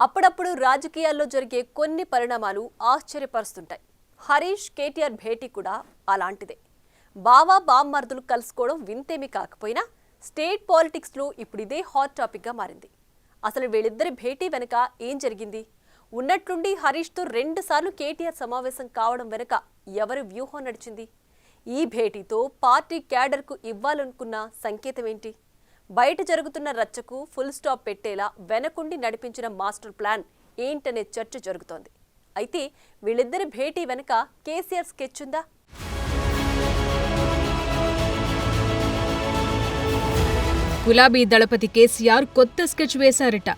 అప్పుడప్పుడు రాజకీయాల్లో జరిగే కొన్ని పరిణామాలు ఆశ్చర్యపరుస్తుంటాయి. హరీష్ కేటీఆర్ భేటీ కూడా అలాంటిదే. బావా బామ్మర్దులు కలుసుకోవడం వింతేమీ కాకపోయినా స్టేట్ పాలిటిక్స్లో ఇప్పుడు ఇదే హాట్ టాపిక్గా మారింది. అసలు వీళ్ళిద్దరి భేటీ వెనుక ఏం జరిగింది? ఉన్నట్లుండి హరీష్తో 2 సార్లు కేటీఆర్ సమావేశం కావడం వెనుక ఎవరి వ్యూహం నడిచింది? ఈ భేటీతో పార్టీ క్యాడర్కు ఇవ్వాలనుకున్న సంకేతం ఏంటి? బయట జరుగుతున్న రచ్చకు ఫుల్ స్టాప్ పెట్టేలా వెనకుండి నడిపించిన మాస్టర్ ప్లాన్ ఏంటనే చర్చ జరుగుతోంది. అయితే వీళ్ళిద్దరి భేటీ వెనుక కేసీఆర్ స్కెచ్ ఉందా? గులాబీ దళపతి కేసీఆర్ కొత్త స్కెచ్ వేశారట.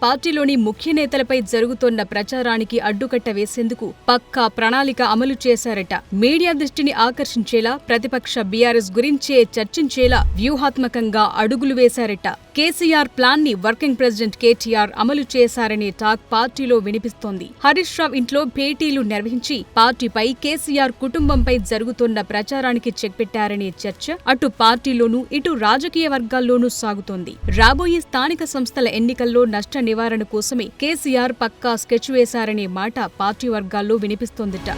పార్టీలోని ముఖ్య నేతలపై జరుగుతోన్న ప్రచారానికి అడ్డుకట్ట వేసేందుకు పక్కా ప్రణాళిక అమలు చేశారట. మీడియా దృష్టిని ఆకర్షించేలా, ప్రతిపక్ష బీఆర్ఎస్ గురించే చర్చించేలా వ్యూహాత్మకంగా అడుగులు వేశారట. కేసీఆర్ ప్లాన్ ని వర్కింగ్ ప్రెసిడెంట్ కేటీఆర్ అమలు చేశారనే టాక్ పార్టీలో వినిపిస్తోంది. హరీష్ రావు ఇంట్లో భేటీలు నిర్వహించి పార్టీపై, కేసీఆర్ కుటుంబంపై జరుగుతున్న ప్రచారానికి చెక్ పెట్టారనే చర్చ అటు పార్టీలోనూ ఇటు రాజకీయ వర్గాల్లోనూ సాగుతోంది. రాబోయే స్థానిక సంస్థల ఎన్నికల్లో నష్ట నివారణ కోసమే కేసీఆర్ పక్కా స్కెచ్ వేశారనే మాట పార్టీ వర్గాల్లో వినిపిస్తోందట.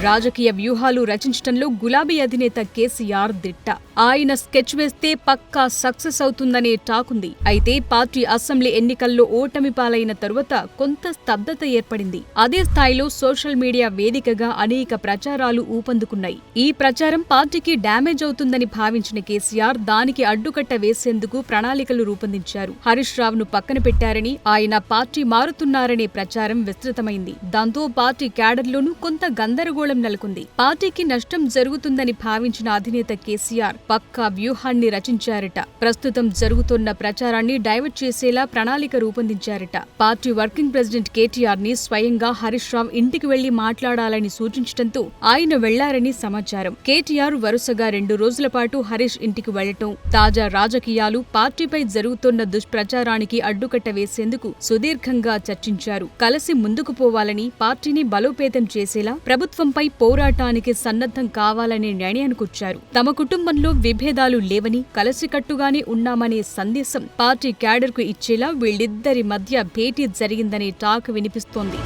రాజకీయ వ్యూహాలు రచించడంలో గులాబీ అధినేత కేసీఆర్ దిట్ట. ఆయన స్కెచ్ వేస్తే పక్కా సక్సెస్ అవుతుందనే టాకుంది. అయితే పార్టీ అసెంబ్లీ ఎన్నికల్లో ఓటమి పాలైన తరువాత కొంత స్తబ్దత ఏర్పడింది. అదే స్థాయిలో సోషల్ మీడియా వేదికగా అనేక ప్రచారాలు ఊపందుకున్నాయి. ఈ ప్రచారం పార్టీకి డ్యామేజ్ అవుతుందని భావించిన కేసీఆర్ దానికి అడ్డుకట్ట వేసేందుకు ప్రణాళికలు రూపొందించారు. హరీష్ రావును పక్కన పెట్టారని, ఆయన పార్టీ మారుతున్నారనే ప్రచారం విస్తృతమైంది. దాంతో పార్టీ క్యాడర్లోనూ కొంత గందరగోళం నెలకొంది. పార్టీకి నష్టం జరుగుతుందని భావించిన అధినేత కేసీఆర్ పక్కా వ్యూహాన్ని రచించారట. ప్రస్తుతం జరుగుతున్న ప్రచారాన్ని డైవర్ట్ చేసేలా ప్రణాళిక రూపొందించారట. పార్టీ వర్కింగ్ ప్రెసిడెంట్ కేటీఆర్ ని స్వయంగా హరీష్ రావు ఇంటికి వెళ్లి మాట్లాడాలని సూచించడంతో ఆయన వెళ్లారని సమాచారం. కేటీఆర్ వరుసగా 2 రోజుల పాటు హరీష్ ఇంటికి వెళ్లటం, తాజా రాజకీయాలు, పార్టీపై జరుగుతున్న దుష్ప్రచారానికి అడ్డుకట్ట వేసేందుకు సుదీర్ఘంగా చర్చించారు. కలిసి ముందుకు పోవాలని, పార్టీని బలోపేతం చేసేలా ప్రభుత్వంపై పోరాటానికి సన్నద్ధం కావాలనే నిర్ణయానికొచ్చారు. తమ కుటుంబంలో విభేదాలు లేవని, కలిసికట్టుగానే ఉన్నామనే సందేశం పార్టీ క్యాడర్కు ఇచ్చేలా వీళ్ళిద్దరి మధ్య భేటీ జరిగిందనే టాక్ వినిపిస్తోంది.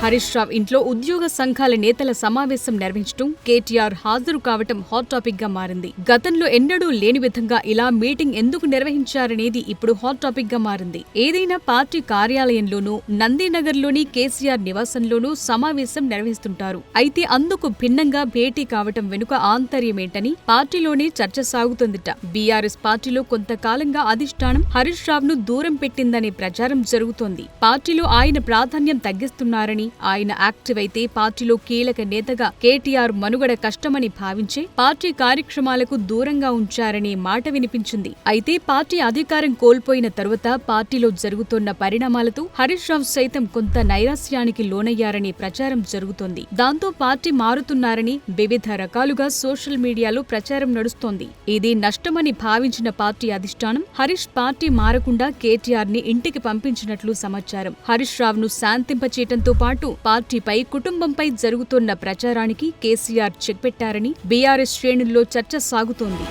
హరీష్ రావు ఇంట్లో ఉద్యోగ సంఘాల నేతల సమావేశం నిర్వహించడం, కేటీఆర్ హాజరు కావటం హాట్ టాపిక్ గా మారింది. గతంలో ఎన్నడూ లేని విధంగా ఇలా మీటింగ్ ఎందుకు నిర్వహించారనేది ఇప్పుడు హాట్ టాపిక్ గా మారింది. ఏదైనా పార్టీ కార్యాలయంలోనూ, నందీనగర్లోని కేసీఆర్ నివాసంలోనూ సమావేశం నిర్వహిస్తుంటారు. అయితే అందుకు భిన్నంగా భేటీ కావటం వెనుక ఆంతర్యమేంటని పార్టీలోనే చర్చ సాగుతోందిట. బీఆర్ఎస్ పార్టీలో కొంతకాలంగా అధిష్టానం హరీష్ రావును దూరం పెట్టిందనే ప్రచారం జరుగుతోంది. పార్టీలో ఆయన ప్రాధాన్యం తగ్గిస్తున్నారని, ఆయన యాక్టివ్ అయితే పార్టీలో కీలక నేతగా కేటీఆర్ మనుగడ కష్టమని భావించే పార్టీ కార్యక్రమాలకు దూరంగా ఉంచారనే మాట వినిపించింది. అయితే పార్టీ అధికారం కోల్పోయిన తరువాత పార్టీలో జరుగుతున్న పరిణామాలతో హరీష్ రావు సైతం కొంత నైరాశ్యానికి లోనయ్యారనే ప్రచారం జరుగుతోంది. దాంతో పార్టీ మారుతున్నారని వివిధ రకాలుగా సోషల్ మీడియాలో ప్రచారం నడుస్తోంది. ఇది నష్టమని భావించిన పార్టీ అధిష్టానం హరీష్ పార్టీ మారకుండా కేటీఆర్ ని ఇంటికి పంపించినట్లు సమాచారం. హరీష్ రావును శాంతింపచేయటంతో పాటు పార్టీపై, కుటుంబంపై జరుగుతున్న ప్రచారానికి కేసీఆర్ చెక్ పెట్టారని బీఆర్ఎస్ శ్రేణుల్లో చర్చ సాగుతోంది.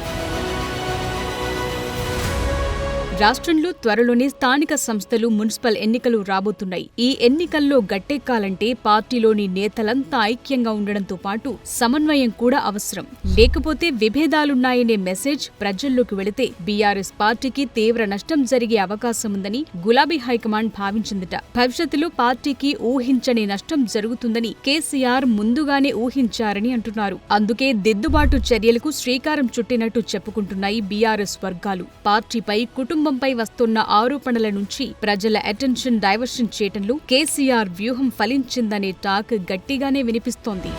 రాష్ట్రంలో త్వరలోనే స్థానిక సంస్థలు, మున్సిపల్ ఎన్నికలు రాబోతున్నాయి. ఈ ఎన్నికల్లో గట్టెక్కాలంటే పార్టీలోని నేతలంతా ఐక్యంగా ఉండడంతో పాటు సమన్వయం కూడా అవసరం. లేకపోతే విభేదాలున్నాయనే మెసేజ్ ప్రజల్లోకి వెళితే బీఆర్ఎస్ పార్టీకి తీవ్ర నష్టం జరిగే అవకాశముందని గులాబీ హైకమాండ్ భావించిందట. భవిష్యత్తులో పార్టీకి ఊహించని నష్టం జరుగుతుందని కేసీఆర్ ముందుగానే ఊహించారని అంటున్నారు. అందుకే దిద్దుబాటు చర్యలకు శ్రీకారం చుట్టినట్టు చెప్పుకుంటున్నాయి బీఆర్ఎస్ వర్గాలు. పార్టీపై, కుటుంబంపై వస్తున్న ఆరోపణల నుంచి ప్రజల అటెన్షన్ డైవర్షన్ చేయటంలో కేసీఆర్ వ్యూహం ఫలించిందనే టాక్ గట్టిగానే వినిపిస్తోంది.